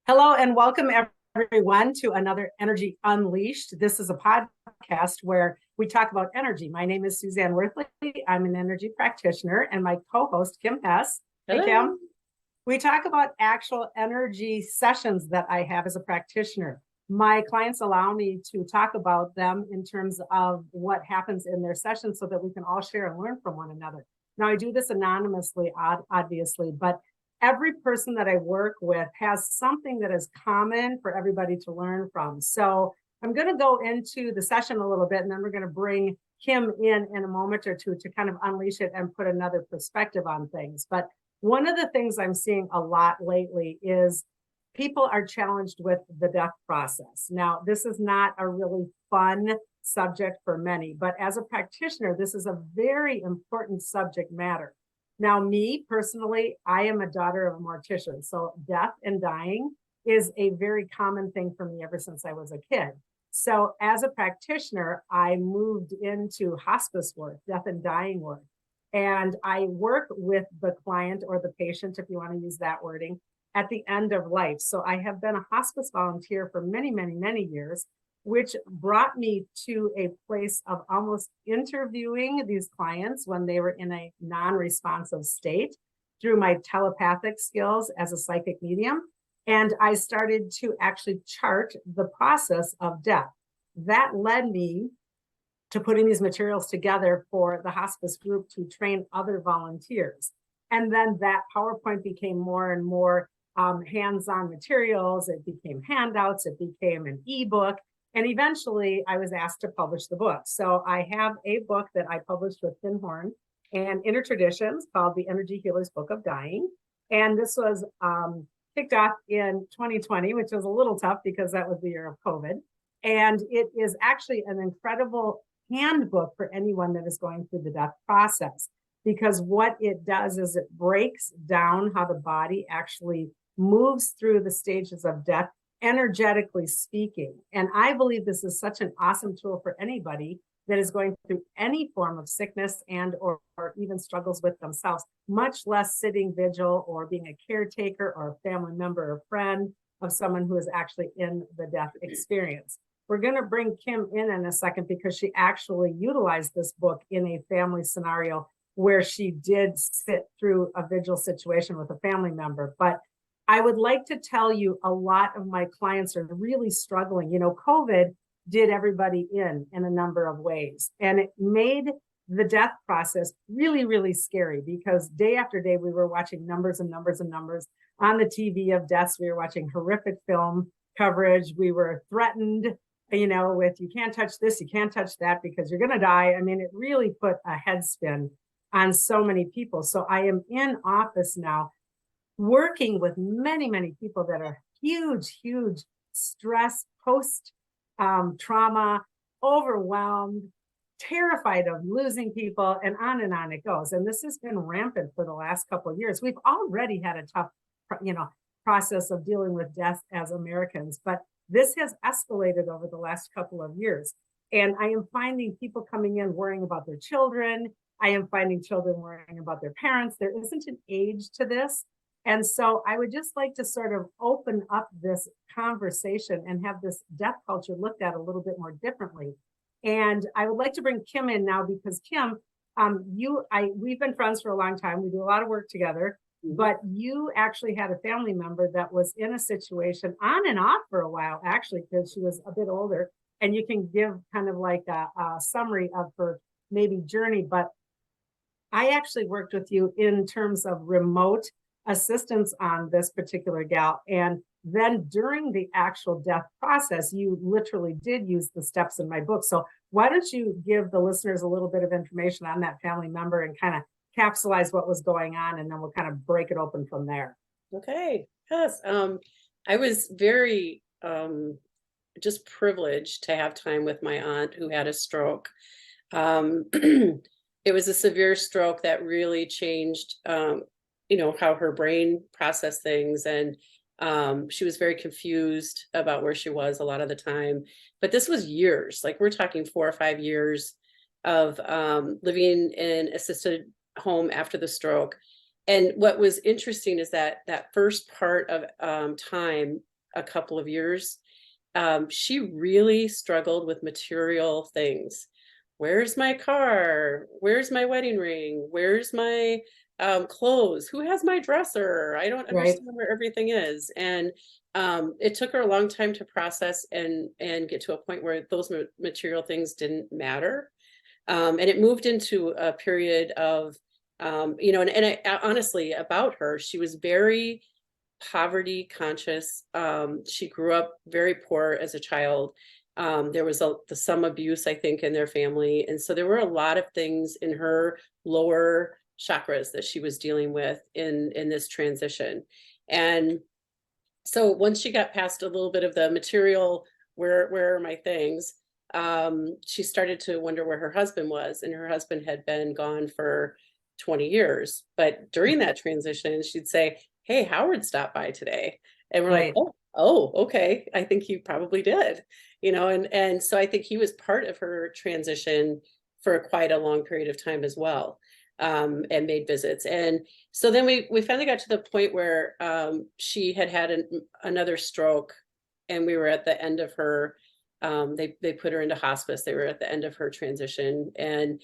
Hello and welcome everyone to another Energy Unleashed. This is a podcast where we talk about energy. My name is Suzanne Worthley. I'm an energy practitioner and my co-host, Kim Hess. Hey, Hello. Kim. We talk about actual energy sessions that I have as a practitioner. My clients allow me to talk about them in terms of what happens in their sessions so that we can all share and learn from one another. Now, I do this anonymously, obviously, but every person that I work with has something that is common for everybody to learn from. So I'm going to go into the session a little bit, and then we're going to bring Kim in a moment or two to kind of unleash it and put another perspective on things. But one of the things I'm seeing a lot lately is people are challenged with the death process. Now, this is not a really fun subject for many, but as a practitioner, this is a very important subject matter. Now, me personally, I am a daughter of a mortician, so death and dying is a very common thing for me ever since I was a kid. So as a practitioner, I moved into hospice work, death and dying work. And I work with the client or the patient, if you want to use that wording, at the end of life. So I have been a hospice volunteer for many, many, many years, which brought me to a place of almost interviewing these clients when they were in a non-responsive state through my telepathic skills as a psychic medium. And I started to actually chart the process of death. That led me to putting these materials together for the hospice group to train other volunteers. And then that PowerPoint became more and more hands-on materials. It became handouts. It became an ebook. And eventually I was asked to publish the book. So I have a book that I published with Thin Horn and Inner Traditions called The Energy Healer's Book of Dying. And this was kicked off in 2020, which was a little tough because that was the year of COVID. And it is actually an incredible handbook for anyone that is going through the death process, because what it does is it breaks down how the body actually moves through the stages of death, energetically speaking. And I believe this is such an awesome tool for anybody that is going through any form of sickness or even struggles with themselves, much less sitting vigil or being a caretaker or a family member or friend of someone who is actually in the death experience. We're going to bring Kim in a second because she actually utilized this book in a family scenario where she did sit through a vigil situation with a family member. But I would like to tell you, a lot of my clients are really struggling. You know, COVID did everybody in a number of ways, and it made the death process really, really scary because day after day, we were watching numbers and numbers and numbers on the TV of deaths. We were watching horrific film coverage. We were threatened, you know, with you can't touch this, you can't touch that because you're going to die. I mean, it really put a head spin on so many people. So I am in office now working with many, many people that are huge, huge stress, post trauma, overwhelmed, terrified of losing people, and on it goes. And this has been rampant for the last couple of years. We've already had a tough, process of dealing with death as Americans, but this has escalated over the last couple of years. And I am finding people coming in worrying about their children. I am finding children worrying about their parents. There isn't an age to this. And so I would just like to sort of open up this conversation and have this death culture looked at a little bit more differently. And I would like to bring Kim in now because Kim, we've been friends for a long time. We do a lot of work together, but you actually had a family member that was in a situation on and off for a while, actually, because she was a bit older. And you can give kind of like a summary of her maybe journey. But I actually worked with you in terms of remote assistance on this particular gal. And then during the actual death process, you literally did use the steps in my book. So why don't you give the listeners a little bit of information on that family member and kind of capsulize what was going on, and then we'll kind of break it open from there. Okay. Yes. I was very just privileged to have time with my aunt who had a stroke. It was a severe stroke that really changed how her brain processed things, and she was very confused about where she was a lot of the time. But this was years, like we're talking 4 or 5 years of living in assisted home after the stroke. And what was interesting is that first part of time a couple of years, she really struggled with material things. Where's my car? Where's my wedding ring? Where's my clothes? Who has my dresser? I don't Right. understand where everything is. And it took her a long time to process and get to a point where those material things didn't matter. And it moved into a period of, and I, honestly, about her, she was very poverty conscious. She grew up very poor as a child. There was some abuse, I think, in their family. And so there were a lot of things in her lower chakras that she was dealing with in this transition. And so once she got past a little bit of the material, where are my things? She started to wonder where her husband was, and her husband had been gone for 20 years. But during that transition, she'd say, "Hey, Howard stopped by today." And we're like, Right. oh, okay. I think he probably did, and so I think he was part of her transition for quite a long period of time as well. And made visits. And so then we finally got to the point where she had another stroke, and we were at the end of her, they put her into hospice. They were at the end of her transition. And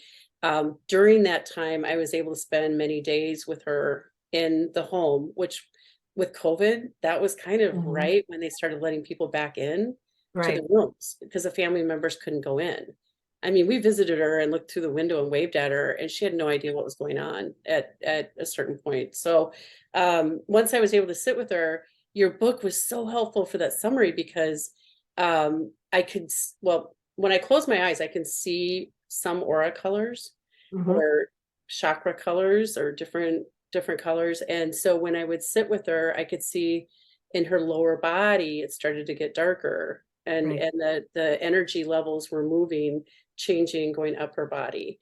during that time, I was able to spend many days with her in the home, which with COVID, that was kind of Mhm. right when they started letting people back in to Right. the rooms because the family members couldn't go in. I mean, we visited her and looked through the window and waved at her, and she had no idea what was going on at a certain point. So once I was able to sit with her, your book was so helpful for that summary because I could, well, when I close my eyes, I can see some aura colors Mhm. or chakra colors or different colors. And so when I would sit with her, I could see in her lower body, it started to get darker, and Right. the energy levels were moving, changing, going up her body.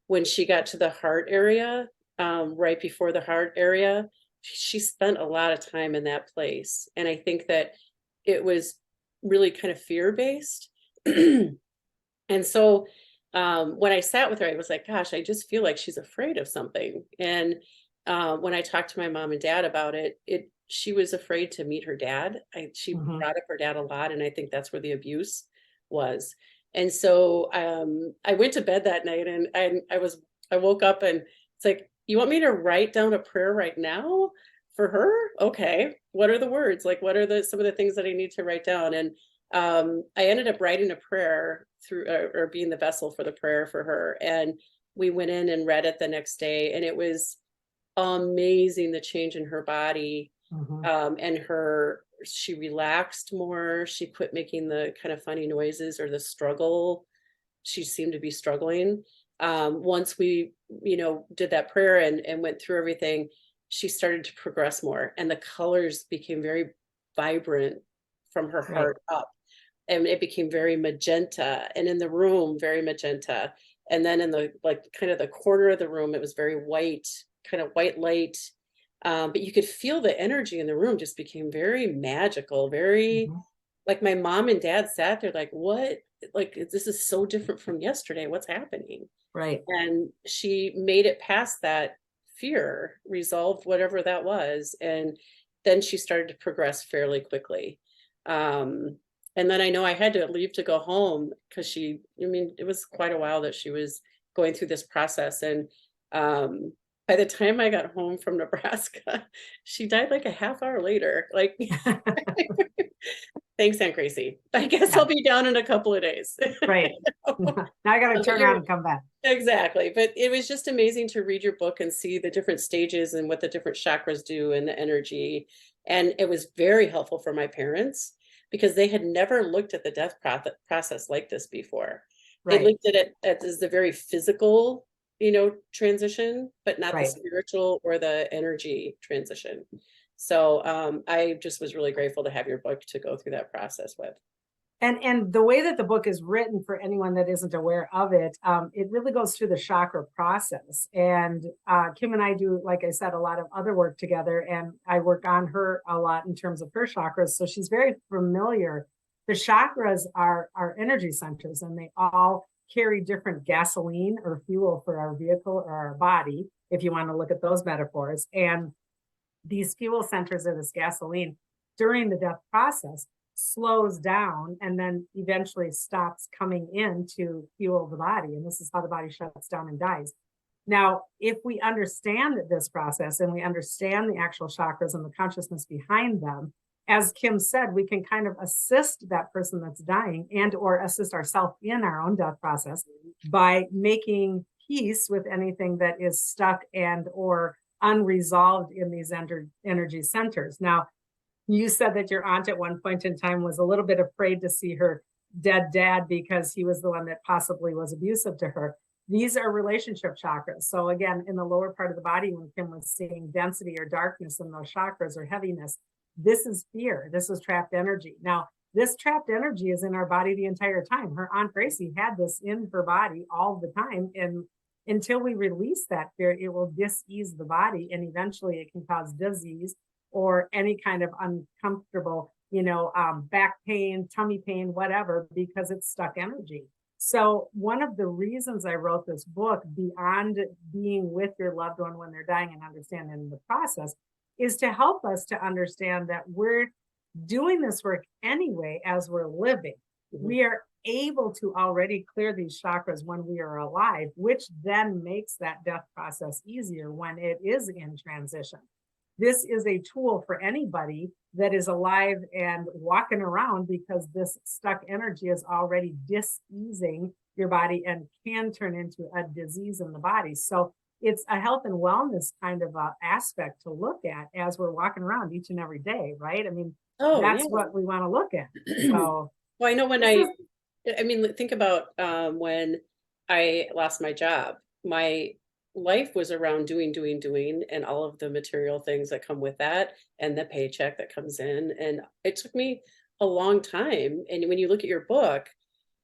When she got to the heart area, right before the heart area, she spent a lot of time in that place. And I think that it was really kind of fear based. And so when I sat with her, I was like, gosh, I just feel like she's afraid of something. And when I talked to my mom and dad about it, she was afraid to meet her dad. She Mhm. brought up her dad a lot, and I think that's where the abuse was. And so I went to bed that night, and I woke up, and it's like, you want me to write down a prayer right now for her? Okay. What are the words? Like, what are some of the things that I need to write down? And I ended up writing a prayer through, or being the vessel for the prayer for her. And we went in and read it the next day, and it was amazing, the change in her body. Mhm. And she relaxed more. She quit making the kind of funny noises or the struggle. She seemed to be struggling. Once we, did that prayer and went through everything, she started to progress more, and the colors became very vibrant from her Right. heart up, and it became very magenta, and in the room very magenta, and then in the like kind of the corner of the room it was very white, kind of white light. But you could feel the energy in the room just became very magical, very, Mhm. like, my mom and dad sat there like, what, like, this is so different from yesterday, what's happening? Right. And she made it past that fear, resolved whatever that was, and then she started to progress fairly quickly. um and then I know I had to leave to go home because it was quite a while that she was going through this process. And by the time I got home from Nebraska, she died like a half hour later. Like, thanks, Aunt Gracie. I guess Yeah. I'll be down in a couple of days. Right. Now I got to But turn around and come back. exactly. But it was just amazing to read your book and see the different stages and what the different chakras do and the energy. And it was very helpful for my parents because they had never looked at the death process like this before. They Right. looked at it as the very physical, transition, but not the Right. spiritual or the energy transition. So I just was really grateful to have your book to go through that process with. And the way that the book is written, for anyone that isn't aware of it, it really goes through the chakra process. And Kim and I do, like I said, a lot of other work together, and I work on her a lot in terms of her chakras. So she's very familiar. The chakras are energy centers, and they all carry different gasoline or fuel for our vehicle or our body, if you want to look at those metaphors. And these fuel centers are this gasoline. during the death process slows down and then eventually stops coming in to fuel the body. And this is how the body shuts down and dies. Now, if we understand this process and we understand the actual chakras and the consciousness behind them, as Kim said, we can kind of assist that person that's dying and or assist ourselves in our own death process by making peace with anything that is stuck and or unresolved in these energy centers. Now, you said that your aunt at one point in time was a little bit afraid to see her dead dad because he was the one that possibly was abusive to her. These are relationship chakras. So again, in the lower part of the body, when Kim was seeing density or darkness in those chakras or heaviness, this is fear. This is trapped energy. Now, this trapped energy is in our body the entire time. Her Aunt Gracie had this in her body all the time. And until we release that fear, it will dis-ease the body. And eventually it can cause disease or any kind of uncomfortable, back pain, tummy pain, whatever, because it's stuck energy. So one of the reasons I wrote this book, beyond being with your loved one when they're dying and understanding the process, is to help us to understand that we're doing this work anyway as we're living. Mm-hmm. We are able to already clear these chakras when we are alive, which then makes that death process easier when it is in transition. This is a tool for anybody that is alive and walking around, because this stuck energy is already dis-easing your body and can turn into a disease in the body. So it's a health and wellness kind of aspect to look at as we're walking around each and every day, right? I mean, that's what we want to look at. So, well, I know when think about when I lost my job, my life was around doing, and all of the material things that come with that and the paycheck that comes in. And it took me a long time. And when you look at your book,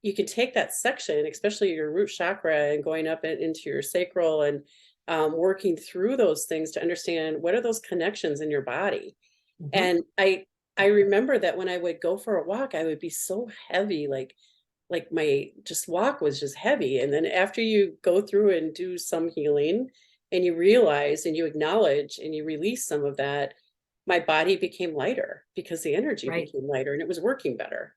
you can take that section, especially your root chakra, and going up into your sacral and working through those things to understand what are those connections in your body. Mm-hmm. And I remember that when I would go for a walk, I would be so heavy, like my walk was just heavy. And then after you go through and do some healing and you realize and you acknowledge and you release some of that, my body became lighter because the energy became lighter and it was working better.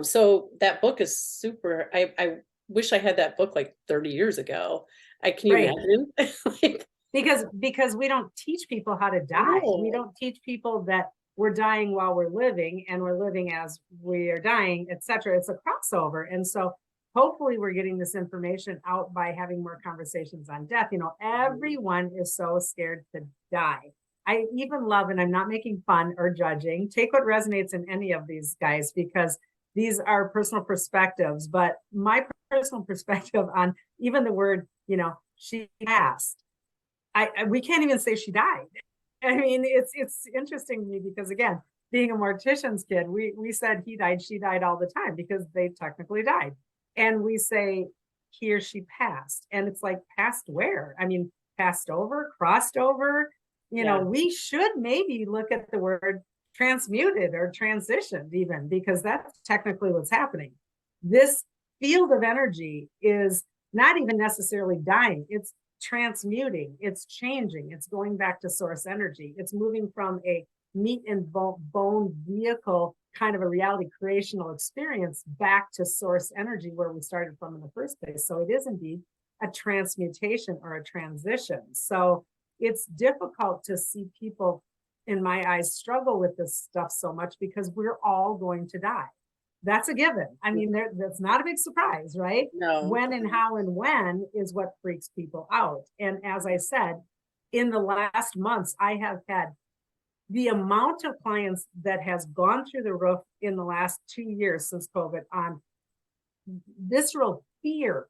So that book is super. I wish I had that book like 30 years ago. Can you imagine? because we don't teach people how to die. No. We don't teach people that we're dying while we're living and we're living as we are dying, etc. It's a crossover. And so hopefully we're getting this information out by having more conversations on death. Everyone is so scared to die. I even love, and I'm not making fun or judging, take what resonates in any of these guys, because these are personal perspectives. But my personal perspective on even the word, she passed. We can't even say she died. I mean, it's interesting to me because, again, being a mortician's kid, we said he died, she died all the time because they technically died. And we say he or she passed. And it's like, passed where? I mean, passed over, crossed over. We should maybe look at the word transmuted or transitioned even, because that's technically what's happening. This field of energy is not even necessarily dying. It's transmuting, it's changing, it's going back to source energy. It's moving from a meat and bone vehicle kind of a reality creational experience back to source energy where we started from in the first place. So it is indeed a transmutation or a transition. So it's difficult to see people, in my eyes, struggle with this stuff so much because we're all going to die. That's a given. I mean, that's not a big surprise, right? No. When and how and when is what freaks people out. And as I said, in the last months, I have had the amount of clients that has gone through the roof in the last 2 years since COVID on visceral fear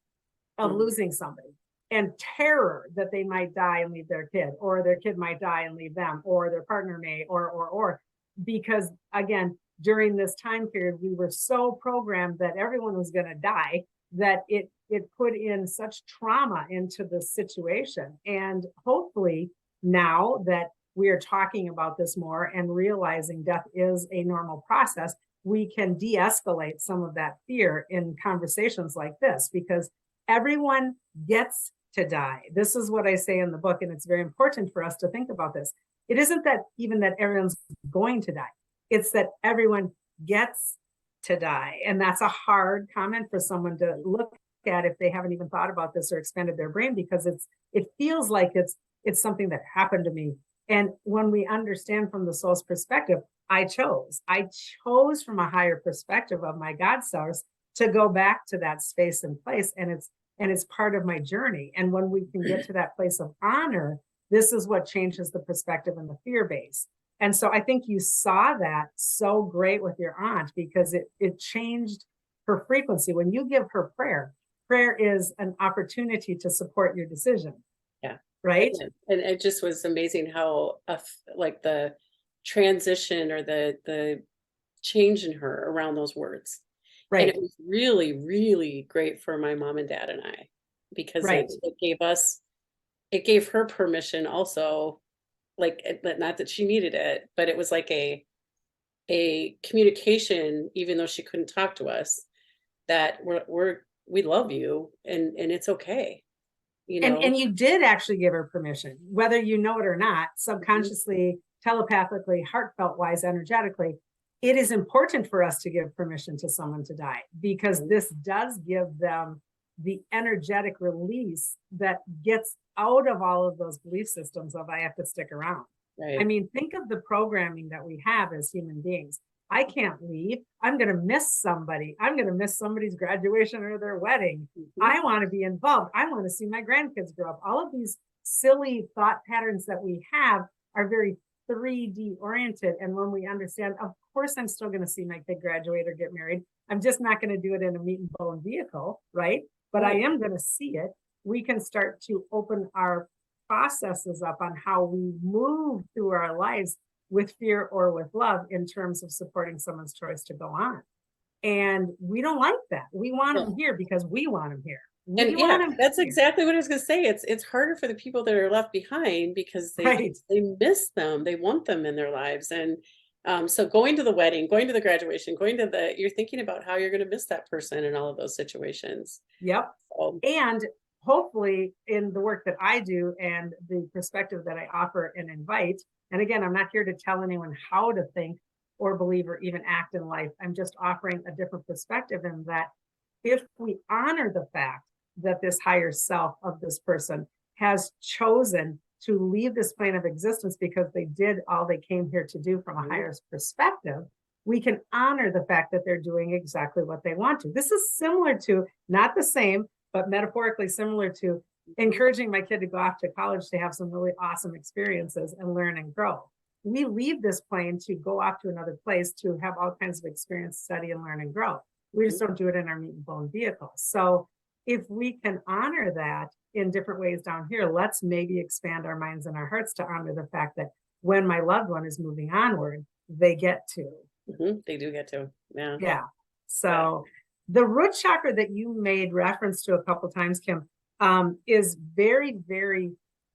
of losing somebody and terror that they might die and leave their kid, or their kid might die and leave them, or their partner may, or because, again, during this time period, we were so programmed that everyone was going to die that it put in such trauma into the situation. And hopefully now that we are talking about this more and realizing death is a normal process, we can de-escalate some of that fear in conversations like this, because everyone gets to die. This is what I say in the book, and it's very important for us to think about this. It isn't that even that everyone's going to die. It's that everyone gets to die. And that's a hard comment for someone to look at if they haven't even thought about this or expanded their brain, because it feels like it's something that happened to me. And when we understand from the soul's perspective, I chose from a higher perspective of my God source to go back to that space and place. And it's part of my journey. And when we can get to that place of honor, this is what changes the perspective and the fear base. And so I think you saw that so great with your aunt, because it changed her frequency. When you give her prayer, prayer is an opportunity to support your decision. Yeah. Right. And it just was amazing how like the transition or the change in her around those words. Right. And it was really, really great for my mom and dad and I, because right. it gave her permission also, like, not that she needed it, but it was like a communication, even though she couldn't talk to us, that we love you and it's okay. You know? And you did actually give her permission, whether you know it or not, subconsciously, telepathically, heartfelt wise, energetically. It is important for us to give permission to someone to die, because this does give them the energetic release that gets out of all of those belief systems of I have to stick around. Right. I mean, think of the programming that we have as human beings. I can't leave. I'm going to miss somebody. I'm going to miss somebody's graduation or their wedding. I want to be involved. I want to see my grandkids grow up. All of these silly thought patterns that we have are very 3D oriented. And when we understand, of course, I'm still going to see my kid graduate or get married. I'm just not going to do it in a meat and bone vehicle, right? But I am going to see it. We can start to open our processes up on how we move through our lives with fear or with love in terms of supporting someone's choice to go on. And we don't like that. We want them here because we want them here. That's exactly what I was going to say. It's harder for the people that are left behind, because they miss them. They want them in their lives. And so going to the wedding, going to the graduation, you're thinking about how you're going to miss that person in all of those situations. Yep. So, and hopefully in the work that I do and the perspective that I offer and invite, and again, I'm not here to tell anyone how to think or believe or even act in life. I'm just offering a different perspective in that if we honor the fact that this higher self of this person has chosen to leave this plane of existence because they did all they came here to do from a higher perspective, we can honor the fact that they're doing exactly what they want to. This is similar to, not the same, but metaphorically similar to encouraging my kid to go off to college to have some really awesome experiences and learn and grow. We leave this plane to go off to another place to have all kinds of experience, study, and learn and grow. We just don't do it in our meat and bone vehicle. So if we can honor that in different ways down here, let's maybe expand our minds and our hearts to honor the fact that when my loved one is moving onward, they get to. They do get to. Yeah. Yeah. So the root chakra that you made reference to a couple of times, Kim, is very, very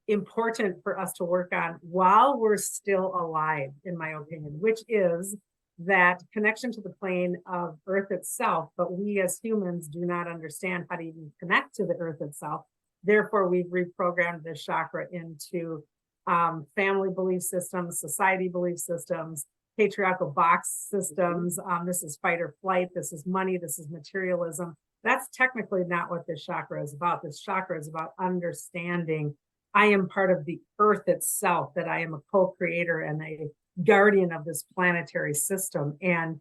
important for us to work on while we're still alive, in my opinion, which is that connection to the plane of Earth itself. But we as humans do not understand how to even connect to the Earth itself. Therefore, we've reprogrammed this chakra into family belief systems, society belief systems, patriarchal box systems. This is fight or flight. This is money. This is materialism. That's technically not what this chakra is about. This chakra is about understanding I am part of the Earth itself, that I am a co-creator and a guardian of this planetary system. And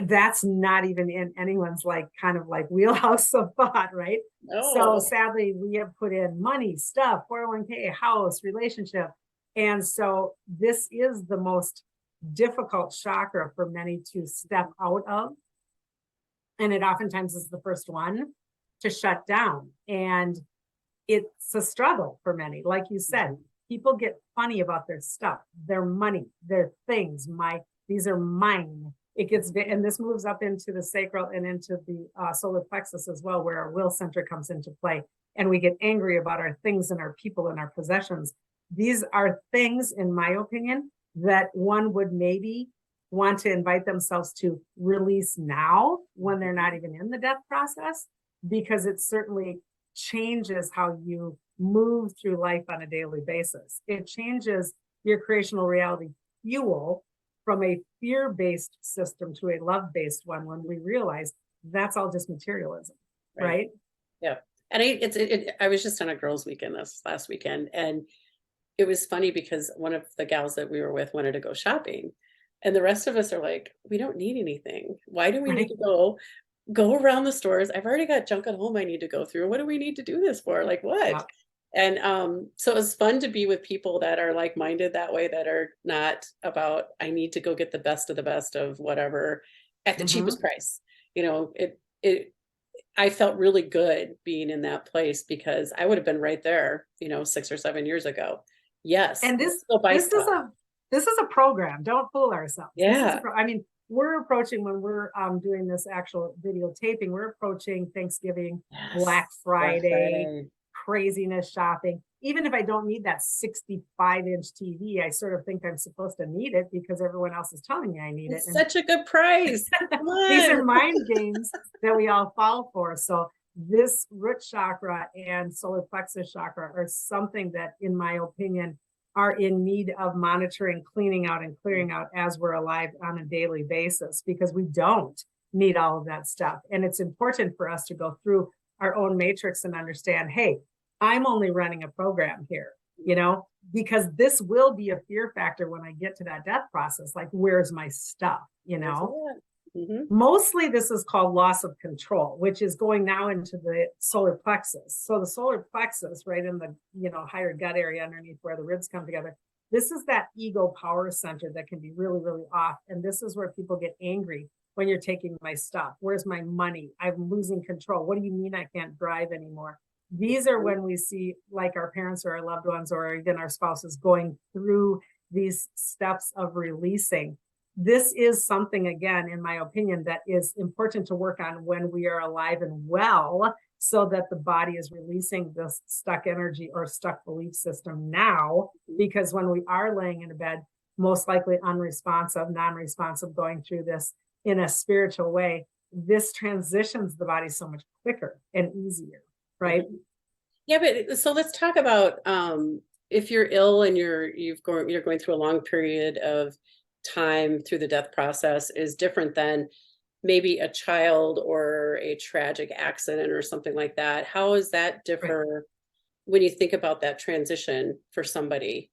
that's not even in anyone's kind of wheelhouse of thought, right? Oh. So sadly, we have put in money, stuff, 401k, house, relationship. And so this is the most difficult chakra for many to step out of. And it oftentimes is the first one to shut down. And it's a struggle for many. Like you said, people get funny about their stuff, their money, their things. These are mine. It gets, and this moves up into the sacral and into the solar plexus as well, where our will center comes into play. And we get angry about our things and our people and our possessions. These are things, in my opinion, that one would maybe want to invite themselves to release now when they're not even in the death process, because it certainly changes how you move through life on a daily basis. It changes your creational reality fuel from a fear-based system to a love-based one when we realize that's all just materialism, right? Yeah. And I was just on a girls' weekend this last weekend, and it was funny because one of the gals that we were with wanted to go shopping, and the rest of us are like, we don't need anything. Why do we need to go around the stores? I've already got junk at home I need to go through. What do we need to do this for? Like what? Yeah. And so it was fun to be with people that are like-minded that way, that are not about, I need to go get the best of whatever at the cheapest price. You know, I felt really good being in that place, because I would have been right there, 6 or 7 years ago. Yes. And let's go buy stuff. this is a program. Don't fool ourselves. Yeah. I mean, we're approaching, when we're doing this actual videotaping, we're approaching Thanksgiving, Yes. Black Friday, craziness shopping. Even if I don't need that 65-inch TV, I sort of think I'm supposed to need it because everyone else is telling me I need it. And such a good price. These are mind games that we all fall for. So this root chakra and solar plexus chakra are something that, in my opinion, are in need of monitoring, cleaning out, and clearing out as we're alive on a daily basis, because we don't need all of that stuff. And it's important for us to go through our own matrix and understand, hey, I'm only running a program here, because this will be a fear factor when I get to that death process. Like, where's my stuff, Mostly this is called loss of control, which is going now into the solar plexus. So the solar plexus, right in the, higher gut area underneath where the ribs come together, this is that ego power center that can be really, really off. And this is where people get angry when you're taking my stuff. Where's my money? I'm losing control. What do you mean I can't drive anymore? These are when we see, like, our parents or our loved ones or even our spouses going through these steps of releasing. This is something, again, in my opinion, that is important to work on when we are alive and well, so that the body is releasing this stuck energy or stuck belief system now. Because when we are laying in a bed, most likely unresponsive, non-responsive, going through this in a spiritual way, this transitions the body so much quicker and easier. Right. Yeah, but so let's talk about if you're ill and you're going through a long period of time through the death process, is different than maybe a child or a tragic accident or something like that. How does that differ when you think about that transition for somebody?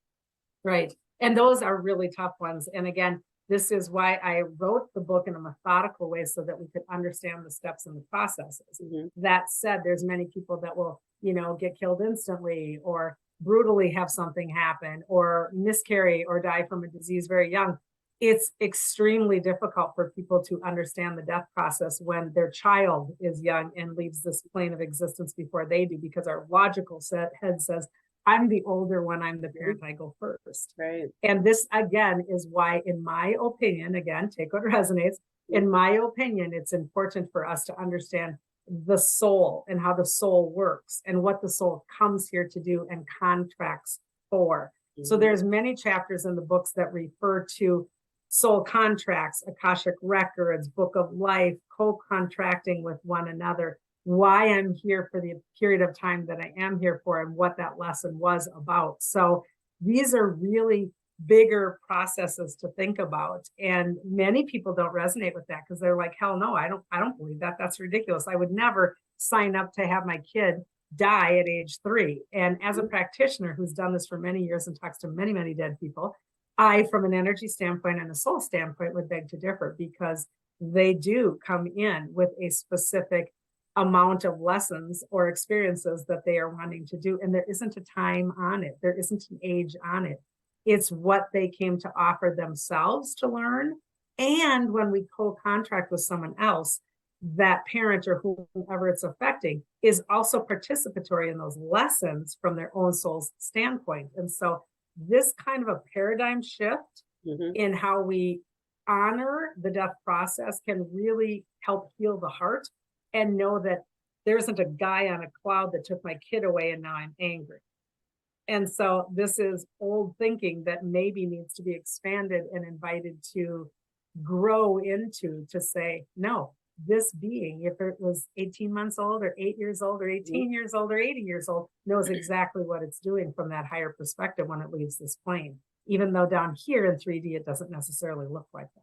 Right. And those are really tough ones. And again, this is why I wrote the book in a methodical way, so that we could understand the steps and the processes. That said, there's many people that will, get killed instantly, or brutally have something happen, or miscarry, or die from a disease very young. It's extremely difficult for people to understand the death process when their child is young and leaves this plane of existence before they do, because our logical head says, I'm the older one, I'm the parent, I go first. Right. And this, again, is why, in my opinion, again, take what resonates, in my opinion, it's important for us to understand the soul and how the soul works and what the soul comes here to do and contracts for. So there's many chapters in the books that refer to soul contracts, Akashic records, book of life, co-contracting with one another, why I'm here for the period of time that I am here for, and what that lesson was about. So these are really bigger processes to think about. And many people don't resonate with that, because they're like, hell no, I don't believe that. That's ridiculous. I would never sign up to have my kid die at age 3. And as a practitioner who's done this for many years and talks to many, many dead people, I, from an energy standpoint and a soul standpoint, would beg to differ, because they do come in with a specific amount of lessons or experiences that they are wanting to do. And there isn't a time on it. There isn't an age on it. It's what they came to offer themselves to learn. And when we co-contract with someone else, that parent or whoever it's affecting is also participatory in those lessons from their own soul's standpoint. And so this kind of a paradigm shift in how we honor the death process can really help heal the heart, and know that there isn't a guy on a cloud that took my kid away and now I'm angry. And so this is old thinking that maybe needs to be expanded and invited to grow into, to say, no, this being, if it was 18 months old or 8 years old or 18 years old or 80 years old, knows exactly what it's doing from that higher perspective when it leaves this plane. even though down here in 3D, it doesn't necessarily look like that.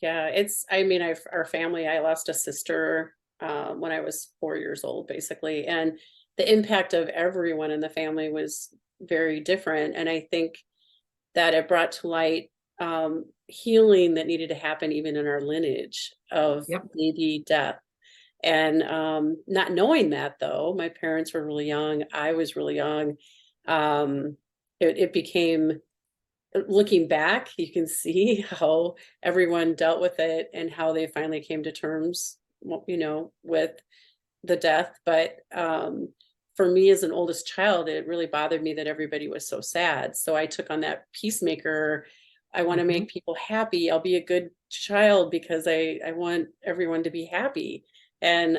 Yeah, I mean, our family, I lost a sister when I was 4 years old, basically. And the impact of everyone in the family was very different. And I think that it brought to light healing that needed to happen even in our lineage of baby death. And not knowing that, though, my parents were really young. I was really young. It became, looking back, you can see how everyone dealt with it and how they finally came to terms, with the death. But for me as an oldest child, it really bothered me that everybody was so sad. So I took on that peacemaker. I want to make people happy. I'll be a good child because I want everyone to be happy. And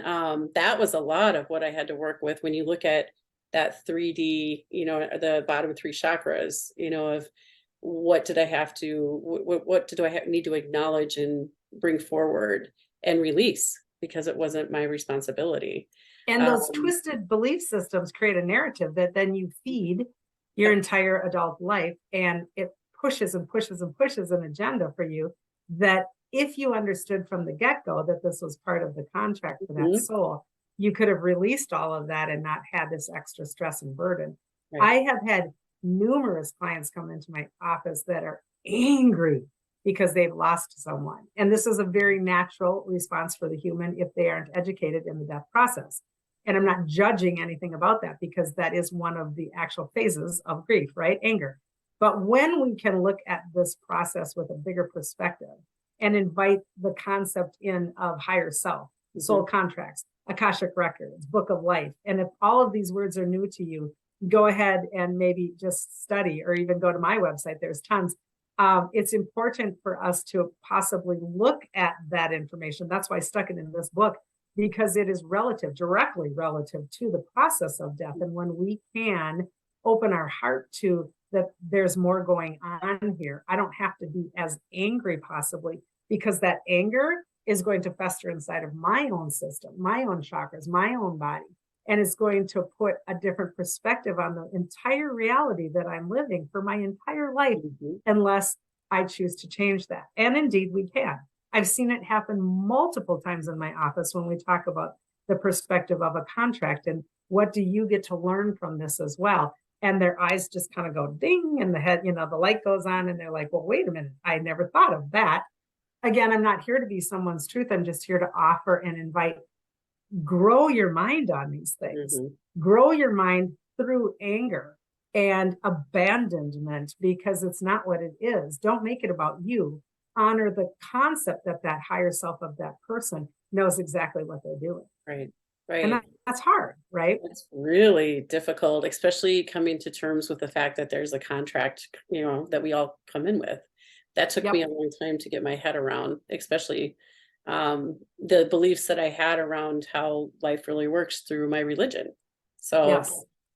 that was a lot of what I had to work with when you look at that 3D, the bottom three chakras, of what did I have to, what did I need to acknowledge and bring forward and release, because it wasn't my responsibility. And those twisted belief systems create a narrative that then you feed your entire adult life, and it pushes and pushes and pushes an agenda for you that if you understood from the get-go that this was part of the contract for that soul, you could have released all of that and not had this extra stress and burden. Right. I have had numerous clients come into my office that are angry because they've lost someone. And this is a very natural response for the human if they aren't educated in the death process. And I'm not judging anything about that, because that is one of the actual phases of grief, right? Anger. But when we can look at this process with a bigger perspective and invite the concept in of higher self, soul contracts, Akashic records, book of life, and if all of these words are new to you, go ahead and maybe just study, or even go to my website. There's tons. It's important for us to possibly look at that information. That's why I stuck it in this book, because it is directly relative to the process of death. And when we can open our heart to that, there's more going on here. I don't have to be as angry possibly, because that anger is going to fester inside of my own system, my own chakras, my own body. And it's going to put a different perspective on the entire reality that I'm living for my entire life, unless I choose to change that. And indeed, we can. I've seen it happen multiple times in my office when we talk about the perspective of a contract and what do you get to learn from this as well. And their eyes just kind of go ding, and the head, the light goes on, and they're like, well, wait a minute, I never thought of that. Again, I'm not here to be someone's truth. I'm just here to offer and invite. Grow your mind on these things. Grow your mind through anger and abandonment, because it's not what it is. Don't make it about you. Honor the concept that that higher self of that person knows exactly what they're doing. Right. And that's hard, right? It's really difficult, especially coming to terms with the fact that there's a contract, that we all come in with. That took me a long time to get my head around, especially the beliefs that I had around how life really works through my religion. So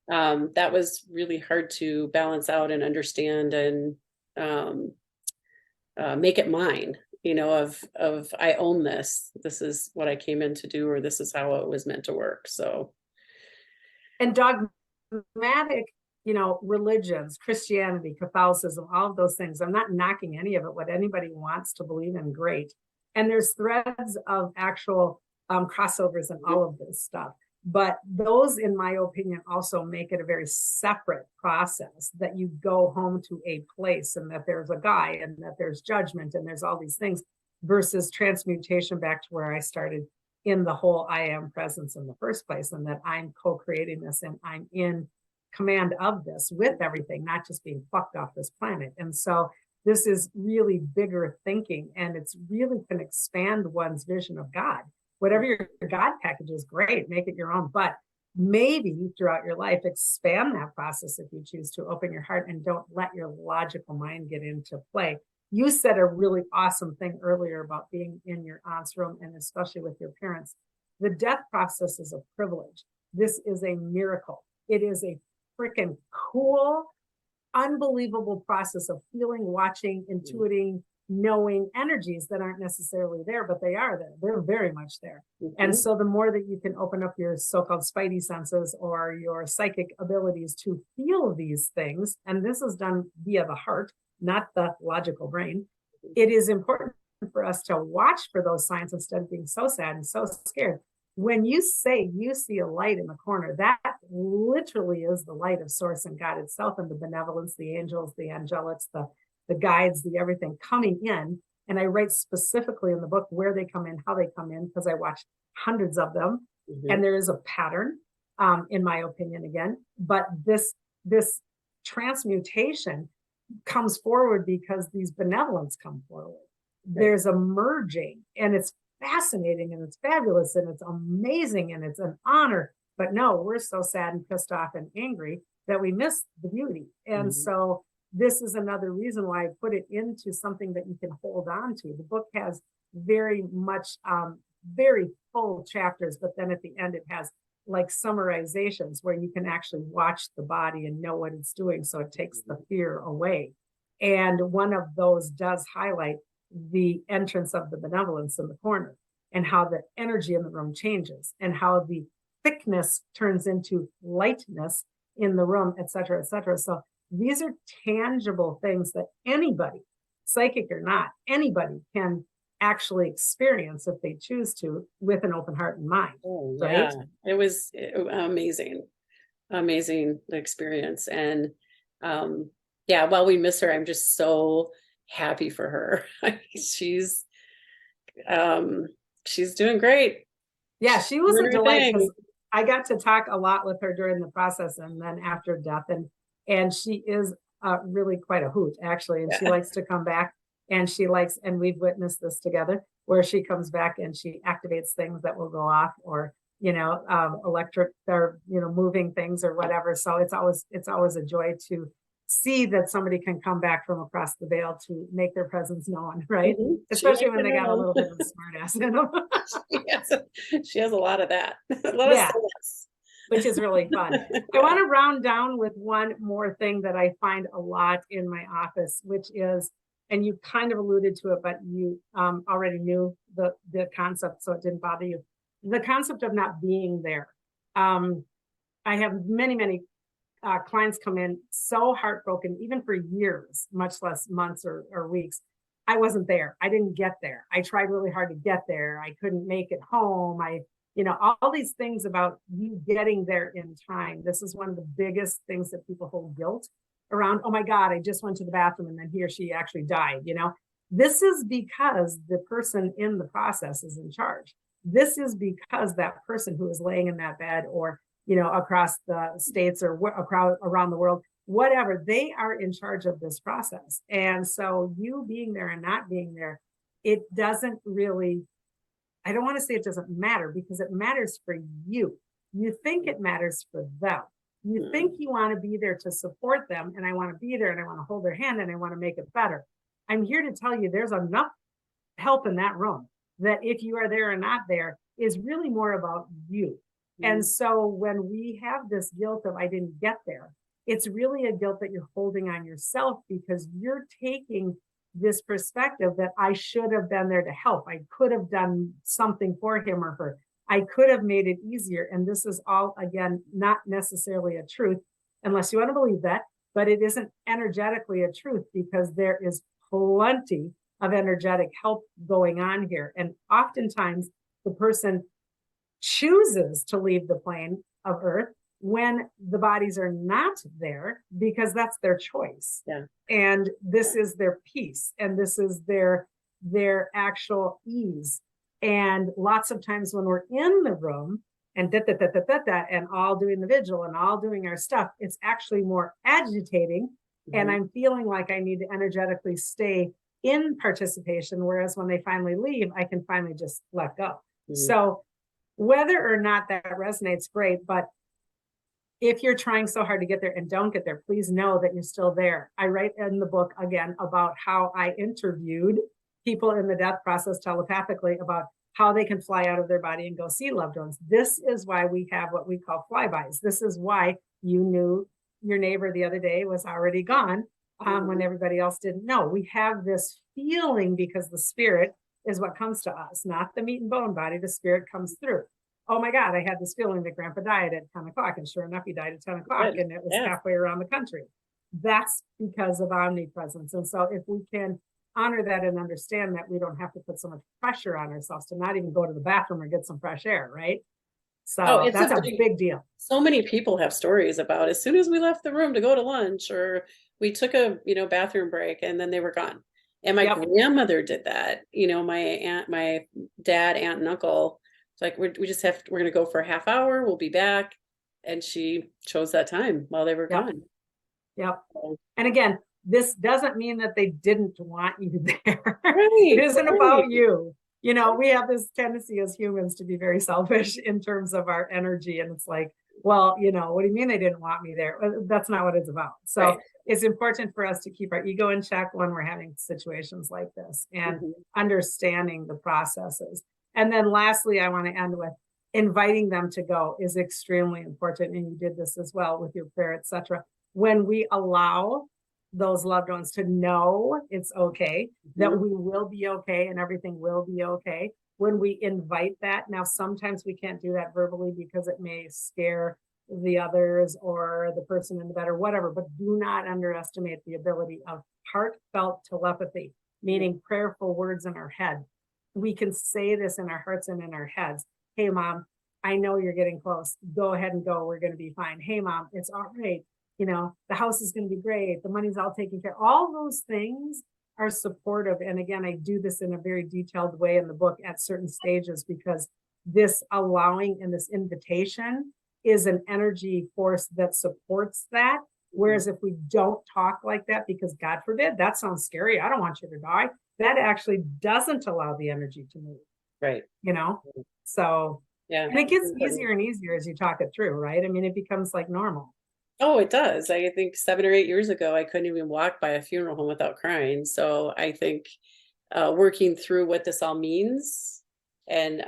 that was really hard to balance out and understand and make it mine, of I own this. This is what I came in to do, or this is how it was meant to work. So, and dogmatic, religions, Christianity, Catholicism, all of those things. I'm not knocking any of it. What anybody wants to believe in, great. And there's threads of actual crossovers and all of this stuff. But those, in my opinion, also make it a very separate process, that you go home to a place and that there's a guy and that there's judgment and there's all these things, versus transmutation back to where I started in the whole I am presence in the first place, and that I'm co-creating this and I'm in command of this with everything, not just being fucked off this planet. And so this is really bigger thinking, and it's really can expand one's vision of God. Whatever your God package is, great, make it your own. But maybe throughout your life, expand that process if you choose to. Open your heart and don't let your logical mind get into play. You said a really awesome thing earlier about being in your aunt's room, and especially with your parents. The death process is a privilege. This is a miracle. It is a freaking cool, unbelievable process of feeling, watching, intuiting, knowing energies that aren't necessarily there, but they are there. They're very much there. And so the more that you can open up your so-called spidey senses or your psychic abilities to feel these things, and this is done via the heart, not the logical brain. It is important for us to watch for those signs instead of being so sad and so scared. When you say you see a light in the corner, that literally is the light of source and God itself, and the benevolence, the angels, the angelics, the guides, the everything coming in. And I write specifically in the book where they come in, how they come in, because I watched hundreds of them. And there is a pattern, in my opinion, again. But this transmutation comes forward because these benevolence come forward. Right. There's a merging, and it's fascinating, and it's fabulous, and it's amazing, and it's an honor. But no, we're so sad and pissed off and angry that we miss the beauty. And so this is another reason why I put it into something that you can hold on to. The book has very much, very full chapters, but then at the end it has like summarizations where you can actually watch the body and know what it's doing. So it takes the fear away. And one of those does highlight the entrance of the benevolence in the corner, and how the energy in the room changes, and how the thickness turns into lightness in the room, et cetera, et cetera. So these are tangible things that anybody, psychic or not, anybody can actually experience if they choose to, with an open heart and mind. Oh, right? Yeah. It was amazing experience. And yeah, while we miss her, I'm just so happy for her. she's doing great. Yeah, she was a delight, because I got to talk a lot with her during the process and then after death, and she is really quite a hoot, actually, and she likes to come back, and we've witnessed this together, where she comes back and she activates things that will go off, or electric, or moving things or whatever. So it's always a joy to see that somebody can come back from across the veil to make their presence known, right? Especially when they got a little bit of a smart ass in them. She has a lot of that. Which is really fun. I want to round down with one more thing that I find a lot in my office, which is, and you kind of alluded to it, but you already knew the concept, so it didn't bother you. The concept of not being there. I have many clients come in so heartbroken, even for years, much less months or weeks. I wasn't there. I didn't get there. I tried really hard to get there. I couldn't make it home. All these things about you getting there in time. This is one of the biggest things that people hold guilt around. Oh my God, I just went to the bathroom and then he or she actually died. This is because the person in the process is in charge. This is because that person who is laying in that bed, or across the states, or around the world, whatever, they are in charge of this process. And so you being there and not being there, it doesn't really, I don't want to say it doesn't matter, because it matters for you. You think it matters for them. You think you want to be there to support them, and I want to be there, and I want to hold their hand, and I want to make it better. I'm here to tell you there's enough help in that room that if you are there or not there is really more about you. And so when we have this guilt of I didn't get there, it's really a guilt that you're holding on yourself, because you're taking this perspective that I should have been there to help. I could have done something for him or her. I could have made it easier. And this is all, again, not necessarily a truth, unless you want to believe that, but it isn't energetically a truth, because there is plenty of energetic help going on here. And oftentimes the person chooses to leave the plane of Earth when the bodies are not there, because that's their choice. Yeah. And this is their peace, and this is their actual ease. And lots of times when we're in the room and and all doing the vigil and all doing our stuff, it's actually more agitating. And I'm feeling like I need to energetically stay in participation. Whereas when they finally leave, I can finally just let go. So whether or not that resonates, great. But if you're trying so hard to get there and don't get there, please know that you're still there. I write in the book again about how I interviewed people in the death process telepathically about how they can fly out of their body and go see loved ones. This is why we have what we call flybys. This is why you knew your neighbor the other day was already gone when everybody else didn't know. We have this feeling because the spirit is what comes to us, not the meat and bone body. The spirit comes through. Oh my God, I had this feeling that Grandpa died at 10 o'clock. And sure enough, he died at 10 o'clock. And it was halfway around the country. That's because of omnipresence. And so if we can honor that and understand that, we don't have to put so much pressure on ourselves to not even go to the bathroom or get some fresh air, right? Oh, So it's that's a a big deal. so many people have stories about as soon as we left the room to go to lunch, or we took a, bathroom break, and then they were gone. And my Yep. grandmother did that. My dad, aunt, and uncle, it's like, we're going to go for a half hour. We'll be back. And she chose that time while they were Yep. gone. Yep. So, And again, this doesn't mean that they didn't want you there. right, It isn't right. about you. We have this tendency as humans to be very selfish in terms of our energy. And it's like, well, what do you mean they didn't want me there? That's not what it's about. So Right. it's important for us to keep our ego in check when we're having situations like this, and Mhm. understanding the processes. And then lastly, I want to end with inviting them to go is extremely important. And you did this as well with your prayer, etc. When we allow those loved ones to know it's okay, that we will be okay and everything will be okay. When we invite that, now sometimes we can't do that verbally because it may scare the others or the person in the bed or whatever, but do not underestimate the ability of heartfelt telepathy, meaning prayerful words in our head. We can say this in our hearts and in our heads. Hey, mom, I know you're getting close. Go ahead and go. We're going to be fine. Hey, mom, it's all right. The house is going to be great. The money's all taken care of. All those things are supportive. And again, I do this in a very detailed way in the book at certain stages, because this allowing and this invitation is an energy force that supports that. Whereas if we don't talk like that, because God forbid, that sounds scary. I don't want you to die. That actually doesn't allow the energy to move. Right. So, yeah. And it gets easier and easier as you talk it through, right? I mean, it becomes like normal. Oh, it does. I think 7 or 8 years ago, I couldn't even walk by a funeral home without crying. So I think working through what this all means, and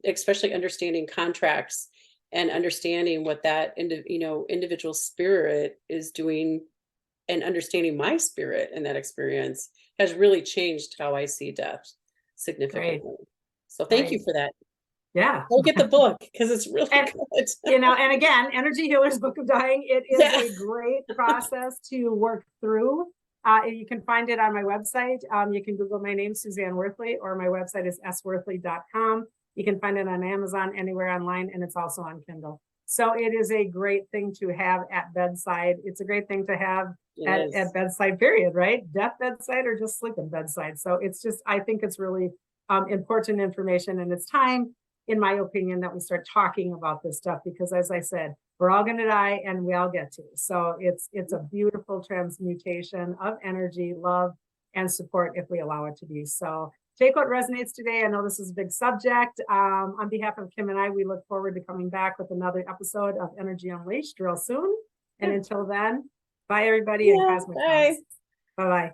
especially understanding contracts and understanding what that individual spirit is doing, and understanding my spirit in that experience has really changed how I see death significantly. Great. So thank you for that. Yeah. Go get the book because it's really good. And again, Energy Healer's Book of Dying, it is a great process to work through. You can find it on my website. You can Google my name, Suzanne Worthley, or my website is sworthley.com. You can find it on Amazon, anywhere online, and it's also on Kindle. So it is a great thing to have at bedside. It's a great thing to have at bedside, period, right? Death bedside or just sleeping bedside. So it's just, I think it's really important information, and it's time, in my opinion, that we start talking about this stuff, because as I said, we're all going to die and we all get to. So it's a beautiful transmutation of energy, love, and support if we allow it to be. So take what resonates today. I know this is a big subject. On behalf of Kim and I, we look forward to coming back with another episode of Energy Unleashed real soon. And until then, bye everybody, and cosmic bye. Bye-bye.